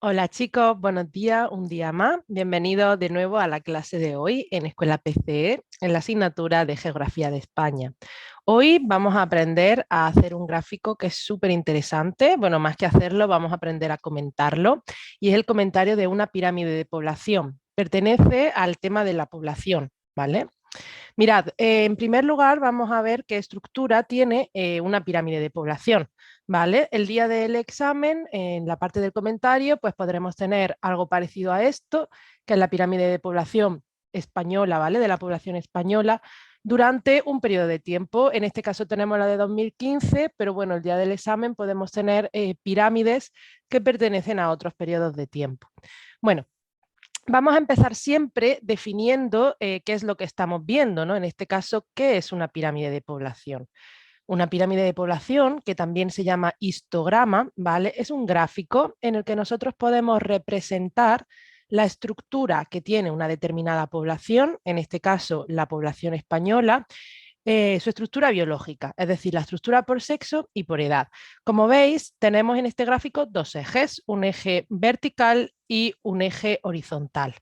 Hola chicos, buenos días, un día más. Bienvenidos de nuevo a la clase de hoy en Escuela PCE, en la asignatura de Geografía de España. Hoy vamos a aprender a hacer un gráfico que es súper interesante. Bueno, más que hacerlo, vamos a aprender a comentarlo. Y es el comentario de una pirámide de población. Pertenece al tema de la población, ¿vale? Mirad, en primer lugar vamos a ver qué estructura tiene una pirámide de población, ¿vale? El día del examen, en la parte del comentario, pues podremos tener algo parecido a esto, que es la pirámide de población española, ¿vale? De la población española durante un periodo de tiempo. En este caso tenemos la de 2015, pero bueno, el día del examen podemos tener pirámides que pertenecen a otros periodos de tiempo. Bueno, vamos a empezar siempre definiendo qué es lo que estamos viendo, ¿no? En este caso, ¿qué es una pirámide de población? Una pirámide de población, que también se llama histograma, ¿vale? Es un gráfico en el que nosotros podemos representar la estructura que tiene una determinada población, en este caso la población española, su estructura biológica, es decir, la estructura por sexo y por edad. Como veis, tenemos en este gráfico dos ejes, un eje vertical y un eje horizontal.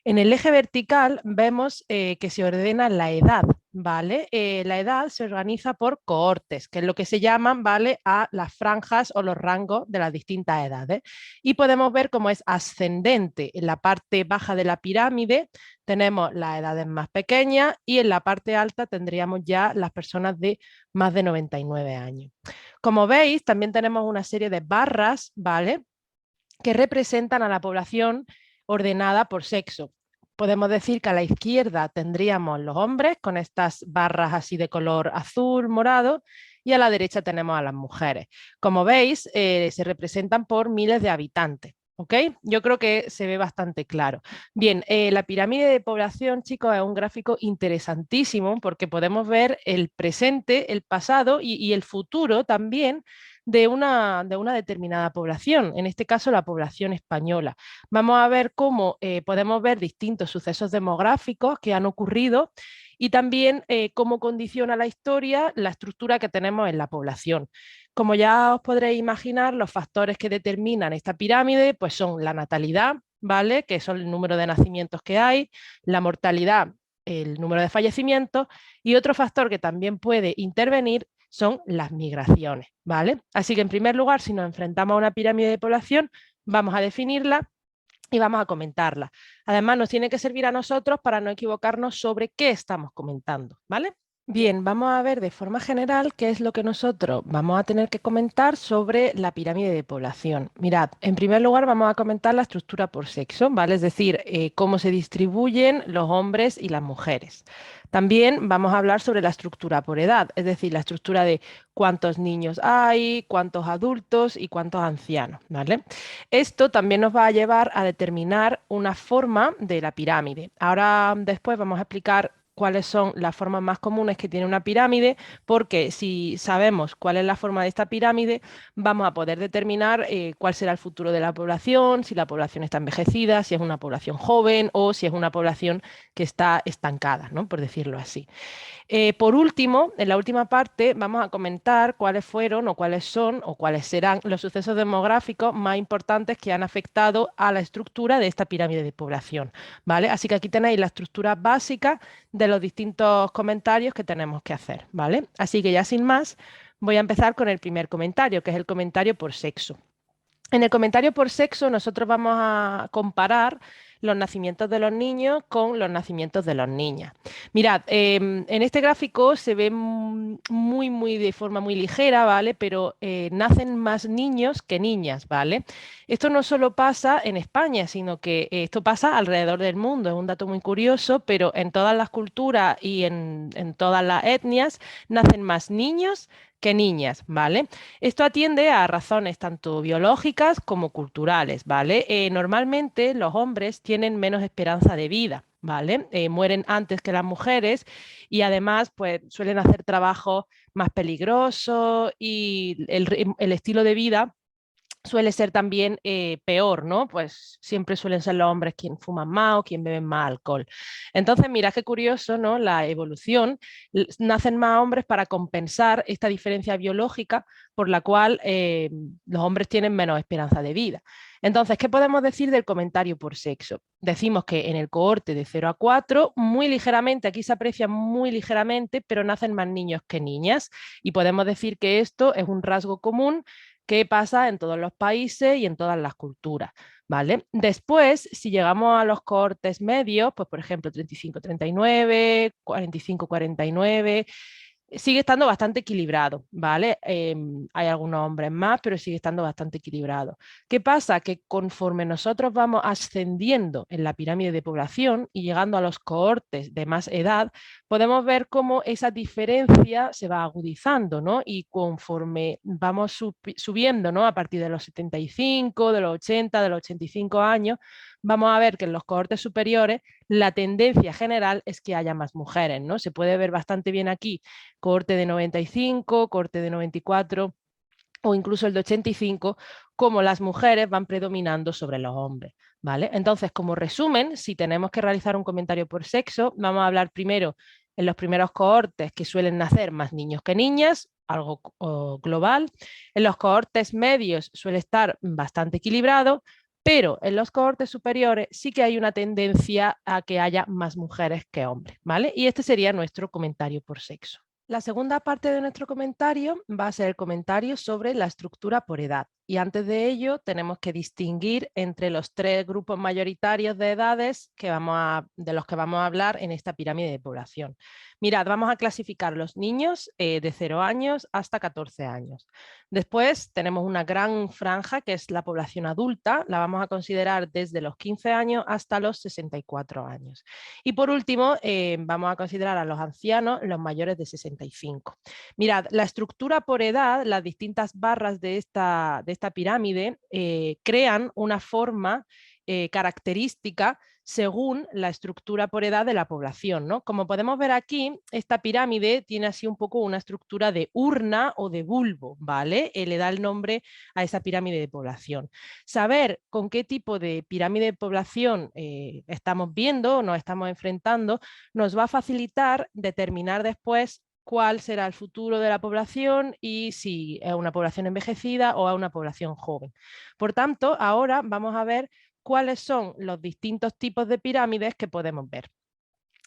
En el eje vertical vemos que se ordena la edad, ¿vale? La edad se organiza por cohortes, que es lo que se llaman, ¿vale? A las franjas o los rangos de las distintas edades. Y podemos ver cómo es ascendente. En la parte baja de la pirámide tenemos las edades más pequeñas y en la parte alta tendríamos ya las personas de más de 99 años. Como veis, también tenemos una serie de barras, ¿vale? Que representan a la población ordenada por sexo. Podemos decir que a la izquierda tendríamos los hombres con estas barras así de color azul, morado, y a la derecha tenemos a las mujeres. Como veis, se representan por miles de habitantes. ¿Ok? Yo creo que se ve bastante claro. Bien, la pirámide de población, chicos, es un gráfico interesantísimo porque podemos ver el presente, el pasado y el futuro también de una determinada población, en este caso la población española. Vamos a ver cómo podemos ver distintos sucesos demográficos que han ocurrido y también cómo condiciona la historia la estructura que tenemos en la población. Como ya os podréis imaginar, los factores que determinan esta pirámide pues son la natalidad, ¿vale? Que son el número de nacimientos que hay, la mortalidad, el número de fallecimientos, y otro factor que también puede intervenir son las migraciones, ¿vale? Así que en primer lugar, si nos enfrentamos a una pirámide de población, vamos a definirla y vamos a comentarla. Además, nos tiene que servir a nosotros para no equivocarnos sobre qué estamos comentando, ¿vale? Bien, vamos a ver de forma general qué es lo que nosotros vamos a tener que comentar sobre la pirámide de población. Mirad, en primer lugar vamos a comentar la estructura por sexo, ¿vale? Es decir, cómo se distribuyen los hombres y las mujeres. También vamos a hablar sobre la estructura por edad, es decir, la estructura de cuántos niños hay, cuántos adultos y cuántos ancianos, ¿vale? Esto también nos va a llevar a determinar una forma de la pirámide. Ahora después vamos a explicar cuáles son las formas más comunes que tiene una pirámide, porque si sabemos cuál es la forma de esta pirámide, vamos a poder determinar cuál será el futuro de la población, si la población está envejecida, si es una población joven o si es una población que está estancada, ¿no? Por decirlo así. Por último, en la última parte vamos a comentar cuáles fueron o cuáles son o cuáles serán los sucesos demográficos más importantes que han afectado a la estructura de esta pirámide de población, ¿vale? Así que aquí tenéis la estructura básica de los distintos comentarios que tenemos que hacer, ¿vale? Así que ya sin más, voy a empezar con el primer comentario, que es el comentario por sexo. En el comentario por sexo nosotros vamos a comparar los nacimientos de los niños con los nacimientos de las niñas. Mirad, en este gráfico se ve muy de forma muy ligera, ¿vale? Pero nacen más niños que niñas, ¿vale? Esto no solo pasa en España, sino que esto pasa alrededor del mundo. Es un dato muy curioso, pero en todas las culturas y en todas las etnias nacen más niños que niñas, ¿vale? Esto atiende a razones tanto biológicas como culturales, ¿vale? Normalmente los hombres tienen menos esperanza de vida, ¿vale? Mueren antes que las mujeres y además pues suelen hacer trabajos más peligrosos y el estilo de vida suele ser también peor, ¿no? Pues siempre suelen ser los hombres quien fuman más o quien beben más alcohol. Entonces, mira qué curioso, ¿no? La evolución, nacen más hombres para compensar esta diferencia biológica por la cual los hombres tienen menos esperanza de vida. Entonces, ¿qué podemos decir del comentario por sexo? Decimos que en el cohorte de 0 a 4, muy ligeramente, aquí se aprecia muy ligeramente, pero nacen más niños que niñas. Y podemos decir que esto es un rasgo común que pasa en todos los países y en todas las culturas, ¿vale? Después, si llegamos a los cohortes medios, pues por ejemplo 35-39, 45-49, sigue estando bastante equilibrado, ¿vale? Hay algunos hombres más, pero sigue estando bastante equilibrado. ¿Qué pasa? Que conforme nosotros vamos ascendiendo en la pirámide de población y llegando a los cohortes de más edad, podemos ver cómo esa diferencia se va agudizando, ¿no? Y conforme vamos subiendo, ¿no? A partir de los 75, de los 80, de los 85 años, vamos a ver que en los cohortes superiores la tendencia general es que haya más mujeres, ¿no? Se puede ver bastante bien aquí cohorte de 95, cohorte de 94 o incluso el de 85, como las mujeres van predominando sobre los hombres, ¿vale? Entonces, como resumen, si tenemos que realizar un comentario por sexo, vamos a hablar primero en los primeros cohortes que suelen nacer más niños que niñas, algo global. En los cohortes medios suele estar bastante equilibrado, pero en los cohortes superiores sí que hay una tendencia a que haya más mujeres que hombres, ¿vale? Y este sería nuestro comentario por sexo. La segunda parte de nuestro comentario va a ser el comentario sobre la estructura por edad. Y antes de ello tenemos que distinguir entre los tres grupos mayoritarios de edades de los que vamos a hablar en esta pirámide de población. Mirad, vamos a clasificar los niños de 0 años hasta 14 años. Después tenemos una gran franja que es la población adulta, la vamos a considerar desde los 15 años hasta los 64 años. Y por último, vamos a considerar a los ancianos, los mayores de 65. Mirad, la estructura por edad, las distintas barras de esta pirámide crean una forma característica según la estructura por edad de la población, ¿no? Como podemos ver aquí, esta pirámide tiene así un poco una estructura de urna o de bulbo, ¿vale? Le da el nombre a esa pirámide de población. Saber con qué tipo de pirámide de población estamos viendo o nos estamos enfrentando nos va a facilitar determinar después cuál será el futuro de la población y si es una población envejecida o es una población joven. Por tanto, ahora vamos a ver cuáles son los distintos tipos de pirámides que podemos ver.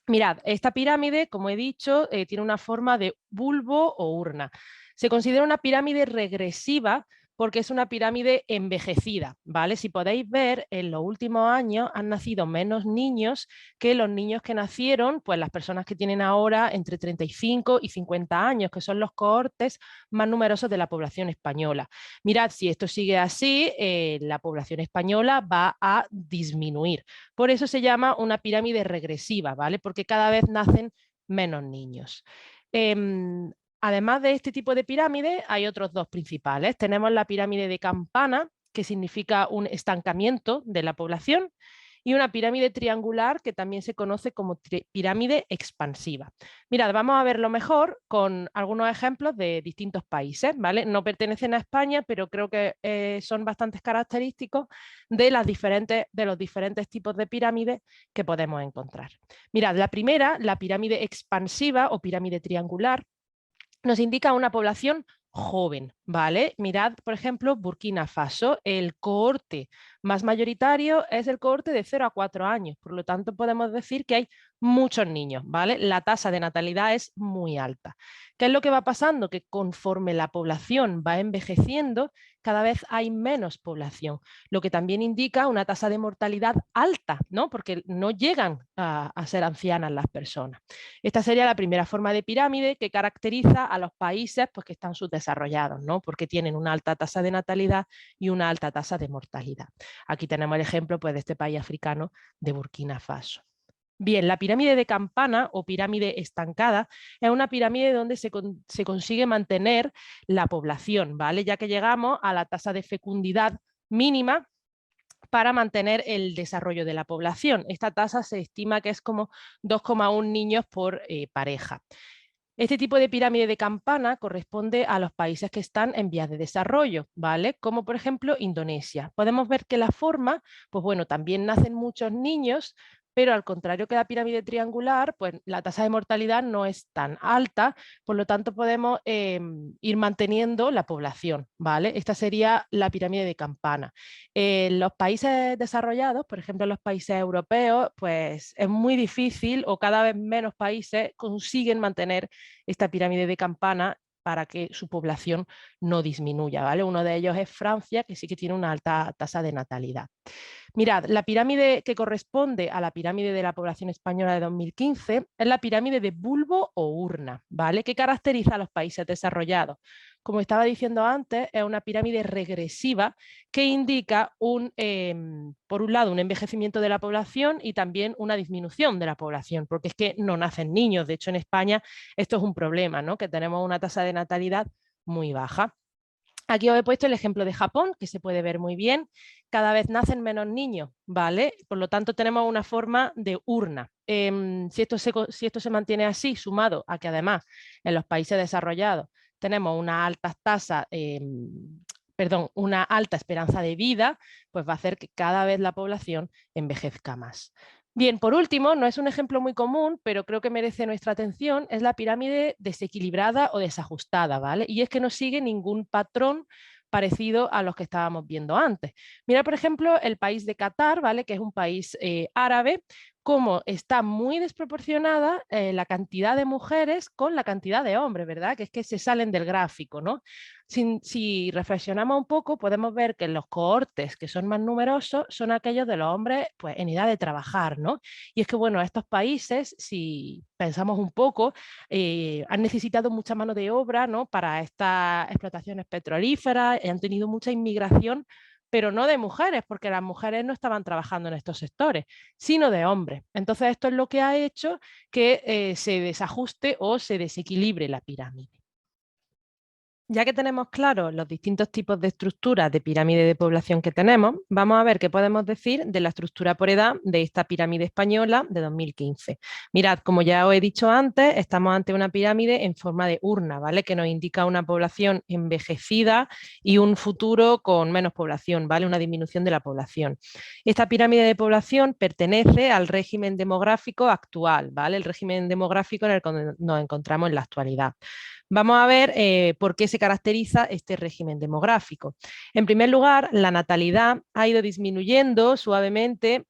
Mirad, esta pirámide, como he dicho, tiene una forma de bulbo o urna. Se considera una pirámide regresiva porque es una pirámide envejecida, ¿vale? Si podéis ver, en los últimos años han nacido menos niños que los niños que nacieron, pues las personas que tienen ahora entre 35 y 50 años, que son los cohortes más numerosos de la población española. Mirad, si esto sigue así, la población española va a disminuir. Por eso se llama una pirámide regresiva, ¿vale? Porque cada vez nacen menos niños. Además de este tipo de pirámide, hay otros dos principales. Tenemos la pirámide de campana, que significa un estancamiento de la población, y una pirámide triangular que también se conoce como pirámide expansiva. Mirad, vamos a verlo mejor con algunos ejemplos de distintos países, ¿vale? No pertenecen a España, pero creo que son bastante característicos de los diferentes tipos de pirámides que podemos encontrar. Mirad, la primera, la pirámide expansiva o pirámide triangular, nos indica una población joven, ¿vale? Mirad, por ejemplo, Burkina Faso, el cohorte más mayoritario es el cohorte de 0 a 4 años, por lo tanto podemos decir que hay muchos niños, ¿vale? La tasa de natalidad es muy alta. ¿Qué es lo que va pasando? Que conforme la población va envejeciendo, cada vez hay menos población, lo que también indica una tasa de mortalidad alta, ¿no? Porque no llegan a ser ancianas las personas. Esta sería la primera forma de pirámide que caracteriza a los países pues, que están subdesarrollados, ¿no? Porque tienen una alta tasa de natalidad y una alta tasa de mortalidad. Aquí tenemos el ejemplo pues, de este país africano de Burkina Faso. Bien, la pirámide de campana o pirámide estancada es una pirámide donde se consigue mantener la población, ¿vale? Ya que llegamos a la tasa de fecundidad mínima para mantener el desarrollo de la población. Esta tasa se estima que es como 2,1 niños por pareja. Este tipo de pirámide de campana corresponde a los países que están en vías de desarrollo, ¿vale? Como por ejemplo Indonesia. Podemos ver que la forma, pues bueno, también nacen muchos niños, pero al contrario que la pirámide triangular, pues la tasa de mortalidad no es tan alta, por lo tanto podemos ir manteniendo la población, ¿vale? Esta sería la pirámide de campana. En los países desarrollados, por ejemplo en los países europeos, pues es muy difícil o cada vez menos países consiguen mantener esta pirámide de campana para que su población no disminuya, ¿vale? Uno de ellos es Francia, que sí que tiene una alta tasa de natalidad. Mirad, la pirámide que corresponde a la pirámide de la población española de 2015 es la pirámide de bulbo o urna, ¿vale? ¿Qué caracteriza a los países desarrollados? Como estaba diciendo antes, es una pirámide regresiva que indica por un lado un envejecimiento de la población y también una disminución de la población, porque es que no nacen niños. De hecho, en España esto es un problema, ¿no? Que tenemos una tasa de natalidad muy baja. Aquí os he puesto el ejemplo de Japón, que se puede ver muy bien. Cada vez nacen menos niños, ¿vale? Por lo tanto, tenemos una forma de urna. Si esto se mantiene así, sumado a que además en los países desarrollados tenemos una alta tasa, una alta esperanza de vida, pues va a hacer que cada vez la población envejezca más. Bien, por último, no es un ejemplo muy común, pero creo que merece nuestra atención, es la pirámide desequilibrada o desajustada, ¿vale? Y es que no sigue ningún patrón parecido a los que estábamos viendo antes. Mira, por ejemplo, el país de Qatar, ¿vale? Que es un país árabe, cómo está muy desproporcionada la cantidad de mujeres con la cantidad de hombres, ¿verdad? Que es que se salen del gráfico, ¿no? Si reflexionamos un poco, podemos ver que los cohortes que son más numerosos son aquellos de los hombres pues, en edad de trabajar, ¿no? Y es que, bueno, estos países, si pensamos un poco, han necesitado mucha mano de obra, ¿no? Para estas explotaciones petrolíferas, han tenido mucha inmigración, pero no de mujeres, porque las mujeres no estaban trabajando en estos sectores, sino de hombres. Entonces, esto es lo que ha hecho que se desajuste o se desequilibre la pirámide. Ya que tenemos claros los distintos tipos de estructuras de pirámide de población que tenemos, vamos a ver qué podemos decir de la estructura por edad de esta pirámide española de 2015. Mirad, como ya os he dicho antes, estamos ante una pirámide en forma de urna, ¿vale? Que nos indica una población envejecida y un futuro con menos población, ¿vale? Una disminución de la población. Esta pirámide de población pertenece al régimen demográfico actual, ¿vale? El régimen demográfico en el que nos encontramos en la actualidad. Vamos a ver por qué se caracteriza este régimen demográfico. En primer lugar, la natalidad ha ido disminuyendo suavemente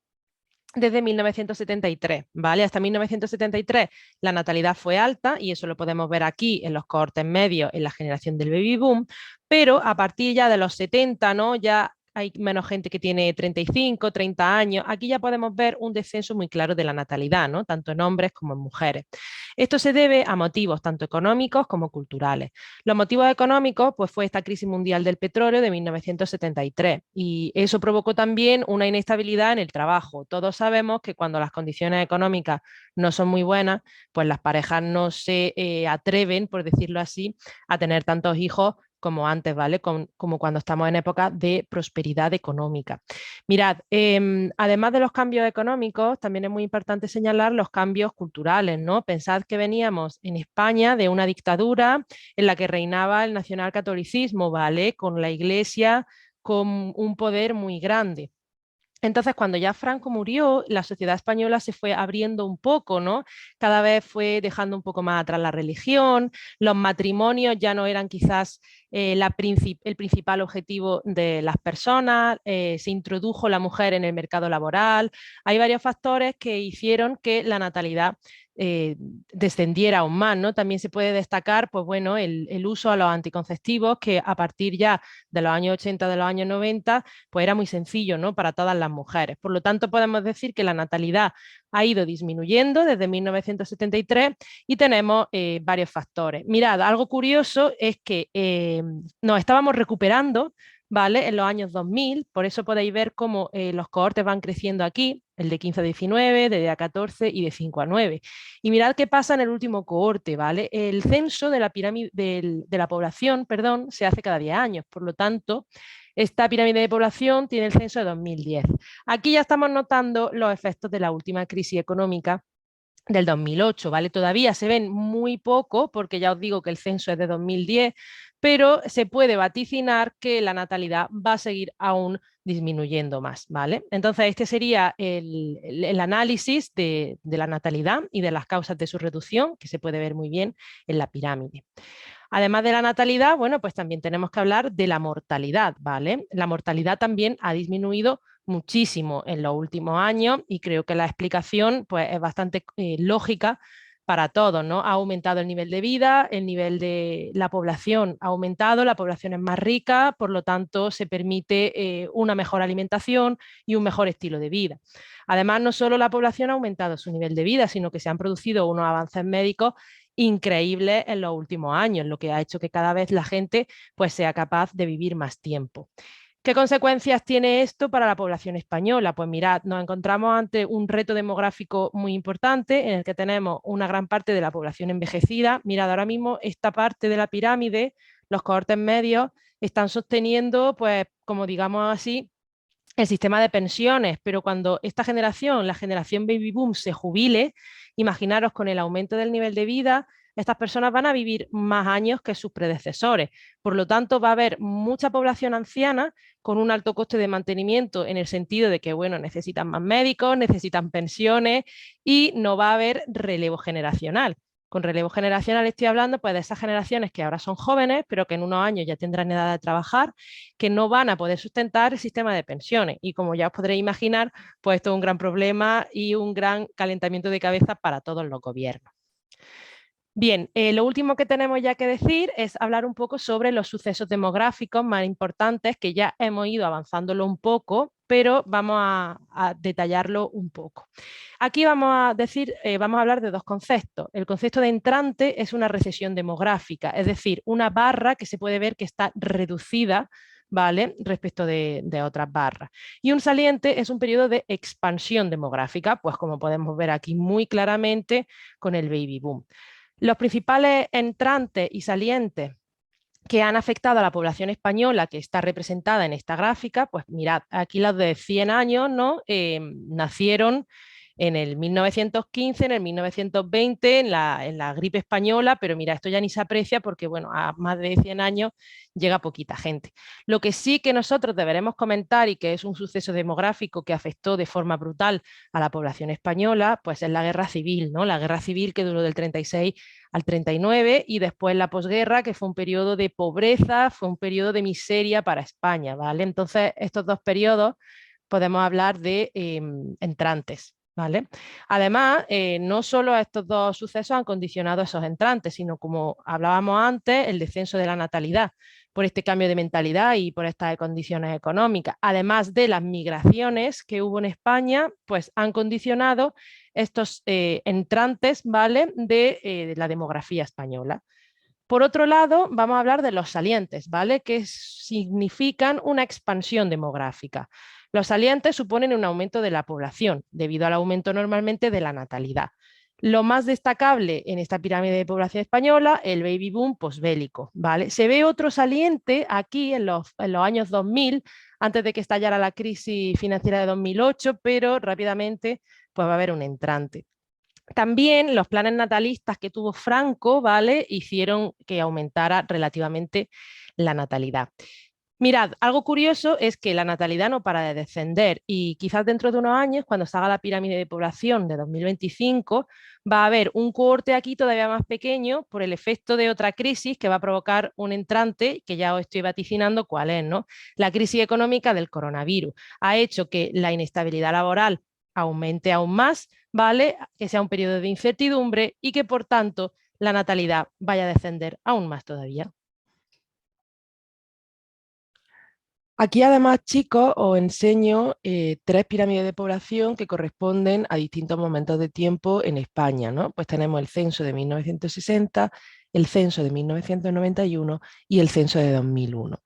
desde 1973, ¿vale? Hasta 1973 la natalidad fue alta y eso lo podemos ver aquí en los cohortes medios en la generación del baby boom, pero a partir ya de los 70, ¿no? Ya hay menos gente que tiene 35, 30 años. Aquí ya podemos ver un descenso muy claro de la natalidad, ¿no? Tanto en hombres como en mujeres. Esto se debe a motivos tanto económicos como culturales. Los motivos económicos pues, fue esta crisis mundial del petróleo de 1973 y eso provocó también una inestabilidad en el trabajo. Todos sabemos que cuando las condiciones económicas no son muy buenas, pues las parejas no se atreven, por decirlo así, a tener tantos hijos como antes, ¿vale? Como cuando estamos en época de prosperidad económica. Mirad, además de los cambios económicos, también es muy importante señalar los cambios culturales, ¿no? Pensad que veníamos en España de una dictadura en la que reinaba el nacionalcatolicismo, ¿vale? Con la Iglesia con un poder muy grande. Entonces, cuando ya Franco murió, la sociedad española se fue abriendo un poco, ¿no? Cada vez fue dejando un poco más atrás la religión, los matrimonios ya no eran quizás el principal objetivo de las personas, se introdujo la mujer en el mercado laboral. Hay varios factores que hicieron que la natalidad descendiera aún más, ¿no? También se puede destacar, pues bueno, el uso a los anticonceptivos, que a partir ya de los años 80, de los años 90, pues era muy sencillo, ¿no? Para todas las mujeres. Por lo tanto, podemos decir que la natalidad ha ido disminuyendo desde 1973 y tenemos varios factores. Mirad, algo curioso es que nos estábamos recuperando, ¿vale? En los años 2000, por eso podéis ver cómo los cohortes van creciendo aquí, el de 15 a 19, de 10 a 14 y de 5 a 9. Y mirad qué pasa en el último cohorte, ¿vale? El censo de la pirámide de la población, perdón, se hace cada 10 años, por lo tanto, esta pirámide de población tiene el censo de 2010. Aquí ya estamos notando los efectos de la última crisis económica del 2008, ¿vale? Todavía se ven muy poco, porque ya os digo que el censo es de 2010, pero se puede vaticinar que la natalidad va a seguir aún disminuyendo más, ¿vale? Entonces, este sería el análisis de la natalidad y de las causas de su reducción, que se puede ver muy bien en la pirámide. Además de la natalidad, bueno, pues también tenemos que hablar de la mortalidad, ¿vale? La mortalidad también ha disminuido muchísimo en los últimos años y creo que la explicación pues, es bastante lógica para todos, ¿no? Ha aumentado el nivel de vida, el nivel de la población ha aumentado, la población es más rica, por lo tanto se permite una mejor alimentación y un mejor estilo de vida. Además, no solo la población ha aumentado su nivel de vida, sino que se han producido unos avances médicos increíbles en los últimos años, lo que ha hecho que cada vez la gente pues, sea capaz de vivir más tiempo. ¿Qué consecuencias tiene esto para la población española? Pues mirad, nos encontramos ante un reto demográfico muy importante en el que tenemos una gran parte de la población envejecida. Mirad, ahora mismo esta parte de la pirámide, los cohortes medios, están sosteniendo, pues, como digamos así, el sistema de pensiones, pero cuando esta generación, la generación baby boom, se jubile, imaginaros con el aumento del nivel de vida, estas personas van a vivir más años que sus predecesores. Por lo tanto, va a haber mucha población anciana con un alto coste de mantenimiento en el sentido de que, bueno, necesitan más médicos, necesitan pensiones y no va a haber relevo generacional. Con relevo generacional estoy hablando pues, de esas generaciones que ahora son jóvenes, pero que en unos años ya tendrán edad de trabajar, que no van a poder sustentar el sistema de pensiones. Y como ya os podréis imaginar, pues esto es un gran problema y un gran calentamiento de cabeza para todos los gobiernos. Bien, lo último que tenemos ya que decir es hablar un poco sobre los sucesos demográficos más importantes, que ya hemos ido avanzándolo un poco, pero vamos a detallarlo un poco. Aquí vamos a decir, vamos a hablar de dos conceptos. El concepto de entrante es una recesión demográfica, es decir, una barra que se puede ver que está reducida, ¿vale? Respecto de otras barras. Y un saliente es un periodo de expansión demográfica, pues como podemos ver aquí muy claramente con el baby boom. Los principales entrantes y salientes que han afectado a la población española que está representada en esta gráfica, pues mirad, aquí los de 100 años, ¿no? Nacieron en el 1915, en el 1920, en la gripe española, pero mira, esto ya ni se aprecia porque, bueno, a más de 100 años llega poquita gente. Lo que sí que nosotros deberemos comentar y que es un suceso demográfico que afectó de forma brutal a la población española, pues es la guerra civil, ¿no? La guerra civil que duró del 36 al 39 y después la posguerra, que fue un periodo de pobreza, fue un periodo de miseria para España, ¿vale? Entonces, estos dos periodos podemos hablar de entrantes. ¿Vale? Además, no solo estos dos sucesos han condicionado esos entrantes, sino como hablábamos antes, el descenso de la natalidad por este cambio de mentalidad y por estas condiciones económicas, además de las migraciones que hubo en España, pues han condicionado estos entrantes, ¿vale? De la demografía española. Por otro lado, vamos a hablar de los salientes, ¿vale? Que significan una expansión demográfica. Los salientes suponen un aumento de la población, debido al aumento normalmente de la natalidad. Lo más destacable en esta pirámide de población española, el baby boom posbélico, ¿vale? Se ve otro saliente aquí en los años 2000, antes de que estallara la crisis financiera de 2008, pero rápidamente pues, va a haber un entrante. También los planes natalistas que tuvo Franco, ¿vale? Hicieron que aumentara relativamente la natalidad. Mirad, algo curioso es que la natalidad no para de descender y quizás dentro de unos años, cuando se haga la pirámide de población de 2025, va a haber un cohorte aquí todavía más pequeño por el efecto de otra crisis que va a provocar un entrante, que ya os estoy vaticinando cuál es, ¿no? La crisis económica del coronavirus ha hecho que la inestabilidad laboral aumente aún más, ¿vale? Que sea un periodo de incertidumbre y que por tanto la natalidad vaya a descender aún más todavía. Aquí además, chicos, os enseño tres pirámides de población que corresponden a distintos momentos de tiempo en España, ¿no? Pues tenemos el censo de 1960, el censo de 1991 y el censo de 2001.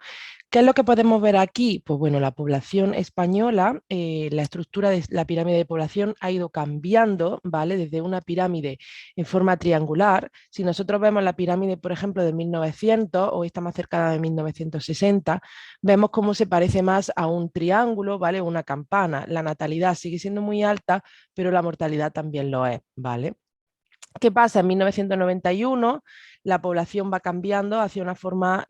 ¿Qué es lo que podemos ver aquí? Pues bueno, la población española, la estructura de la pirámide de población ha ido cambiando, ¿vale? Desde una pirámide en forma triangular. Si nosotros vemos la pirámide, por ejemplo, de 1900 o esta más cercana de 1960, vemos cómo se parece más a un triángulo, ¿vale? Una campana. La natalidad sigue siendo muy alta, pero la mortalidad también lo es, ¿vale? ¿Qué pasa? En 1991 la población va cambiando hacia una forma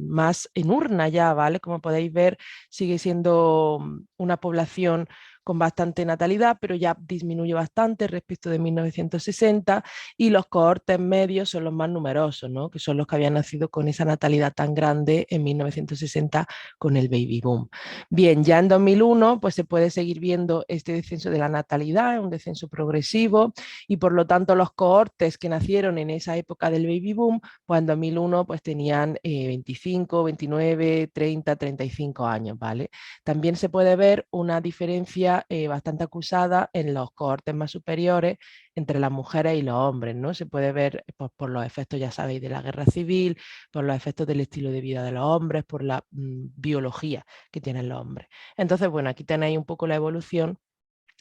más en urna ya, ¿vale? Como podéis ver, sigue siendo una población con bastante natalidad, pero ya disminuye bastante respecto de 1960 y los cohortes medios son los más numerosos, ¿no? Que son los que habían nacido con esa natalidad tan grande en 1960 con el baby boom. Bien, ya en 2001 pues se puede seguir viendo este descenso de la natalidad, un descenso progresivo y por lo tanto los cohortes que nacieron en esa época del baby boom, pues en 2001 pues tenían 25, 29, 30, 35 años, ¿vale? También se puede ver una diferencia bastante acusada en los cohortes más superiores entre las mujeres y los hombres, ¿no? Se puede ver pues, por los efectos, ya sabéis, de la guerra civil, por los efectos del estilo de vida de los hombres, por la biología que tienen los hombres. Entonces, bueno, aquí tenéis un poco la evolución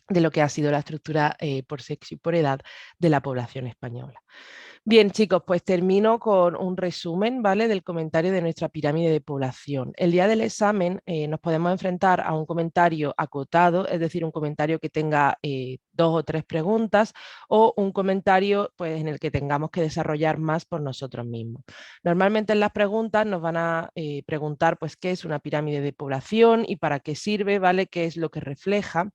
de lo que ha sido la estructura por sexo y por edad de la población española. Bien, chicos, pues termino con un resumen, ¿vale? Del comentario de nuestra pirámide de población. El día del examen nos podemos enfrentar a un comentario acotado, es decir, un comentario que tenga 2 o 3 preguntas o un comentario pues, en el que tengamos que desarrollar más por nosotros mismos. Normalmente en las preguntas nos van a preguntar pues, qué es una pirámide de población y para qué sirve, ¿vale? ¿Qué es lo que refleja?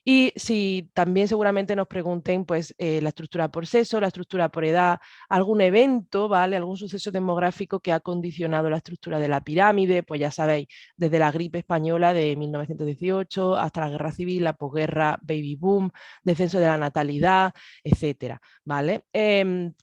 Y si también seguramente nos pregunten pues, la estructura por sexo, la estructura por edad, algún evento, ¿vale? Algún suceso demográfico que ha condicionado la estructura de la pirámide, pues ya sabéis, desde la gripe española de 1918 hasta la guerra civil, la posguerra, baby boom, descenso de la natalidad, etcétera, ¿vale?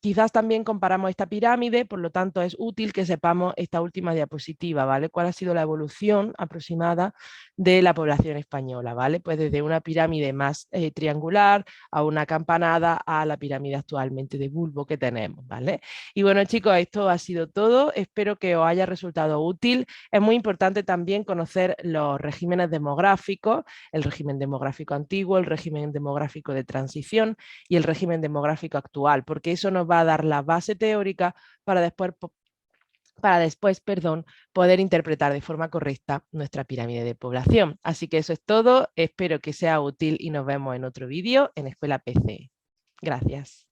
Quizás también comparamos esta pirámide, por lo tanto es útil que sepamos esta última diapositiva, ¿vale? ¿Cuál ha sido la evolución aproximada de la población española, ¿vale? Pues desde una pirámide más triangular a una campanada a la pirámide actualmente de bulbo que tenemos, ¿vale? Y bueno, chicos, esto ha sido todo. Espero que os haya resultado útil. Es muy importante también conocer los regímenes demográficos, el régimen demográfico antiguo, el régimen demográfico de transición y el régimen demográfico actual, porque eso nos va a dar la base teórica para después, poder interpretar de forma correcta nuestra pirámide de población. Así que eso es todo, espero que sea útil y nos vemos en otro vídeo en Escuela PC. Gracias.